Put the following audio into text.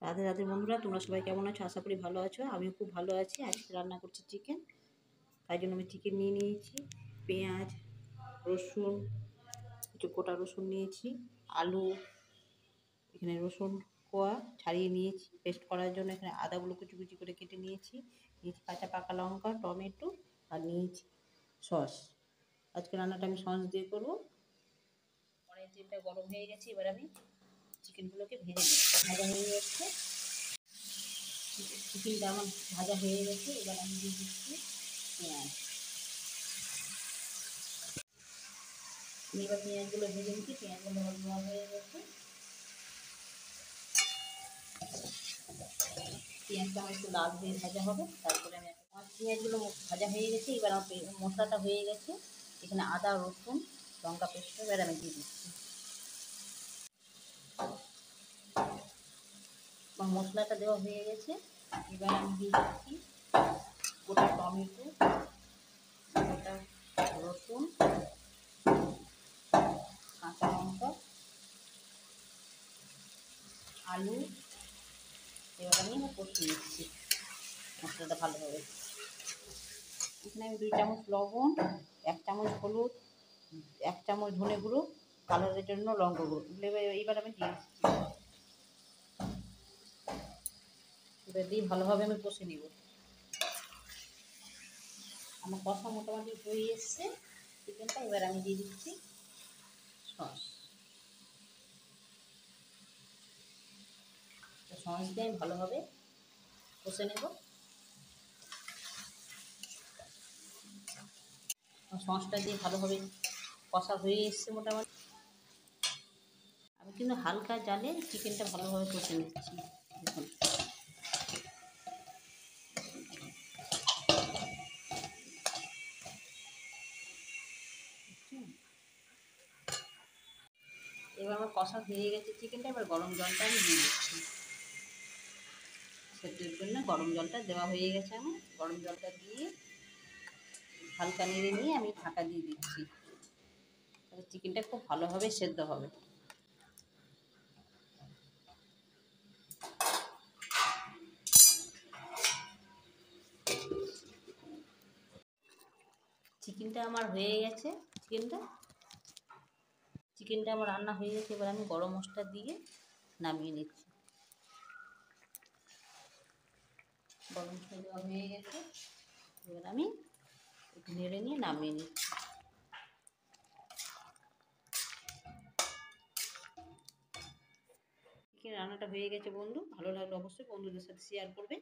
রাধে রাধে বন্ধুরা, তোমরা সবাই কেমন আছো? আশা করি ভালো আছো। আমিও খুব ভালো আছি। আজকে রান্না করছি চিকেন। তাই জন্য আমি চিকেন নিয়ে নিয়েছি, পেঁয়াজ, রসুন, কিছু গোটা রসুন নিয়েছি, আলু, এখানে রসুন কোয়া ছাড়িয়ে নিয়েছি পেস্ট করার জন্য, এখানে আদাগুলো কুচি কুচি করে কেটে নিয়েছি, কাঁচা পাকা লঙ্কা, টমেটো, আর নিয়েছি সস। আজকে রান্নাটা আমি সস দিয়ে করবো। কড়াই তেলটা গরম হয়ে গেছে, এবার আমি চিকেনগুলোকে ভেজে নিচ্ছি। ভাজা হয়ে যাচ্ছে, চিকেনটা আমার ভাজা হয়ে গেছে। এবার আমি দিয়ে দিচ্ছি পেঁয়াজ। এবার পেঁয়াজগুলো ভেজে নিচ্ছি। পেঁয়াজগুলো ভাজা হয়ে গেছে, পেঁয়াজটা আমার একটু লাল হয়ে ভাজা হবে। তারপরে আমি পেঁয়াজগুলো ভাজা হয়ে গেছে। এবার আমার মশলাটা হয়ে গেছে, এখানে আদা, রসুন, লঙ্কা পেস্ট এবার আমি দিয়ে দিচ্ছি। আমার মশলাটা দেওয়া হয়ে গেছে। এবার আমি দিয়ে দিচ্ছি গোটা টমেটো, গোটা রসুন, কাঁচা লঙ্কা, আলু। এবার আমি কষিয়ে দিচ্ছি মশলাটা ভালোভাবে। এখানে আমি 2 চামচ লবণ, 1 চামচ হলুদ, 1 চামচ ধনে গুঁড়ো, কালারের জন্য লঙ্কা গুঁড়ো এবার আমি দিয়ে দিচ্ছি। এবার দিয়ে ভালোভাবে আমি কষে নিব। আমার কষা মোটামুটি হয়ে এসছে চিকেনটা। এবার আমি দিয়ে দিচ্ছি সস। সস দিয়ে আমি ভালোভাবে কষে নেব। সসটা দিয়ে ভালোভাবে কষা হয়ে এসছে মোটামুটি। আমি কিন্তু হালকা জালে চিকেনটা ভালোভাবে কষে নিচ্ছি। দেখুন, এবার আমার কষা হয়ে গেছে চিকেনটা। এবার গরম জলটা আমি দিয়ে দিচ্ছি। সেদ্ধর জন্য গরম জলটা দেওয়া হয়ে গেছে। আমার গরম জলটা দিয়ে হালকা নেড়ে নিয়ে আমি ঢাকা দিয়ে দিচ্ছি। তাহলে চিকেনটা খুব ভালোভাবে সেদ্ধ হবে। চিকেনটা আমার হয়ে গেছে। চিকেনটা আমার রান্না হয়ে গেছে। এবার আমি গরম মশলা দিয়ে নামিয়ে নিচ্ছি। গরম মশলা দেওয়া হয়ে গেছে। এবার আমি একটু নেড়ে নিয়ে নামিয়ে নিচ্ছি। চিকেন রান্নাটা হয়ে গেছে বন্ধু। ভালো লাগলে অবশ্যই বন্ধুদের সাথে শেয়ার করবে।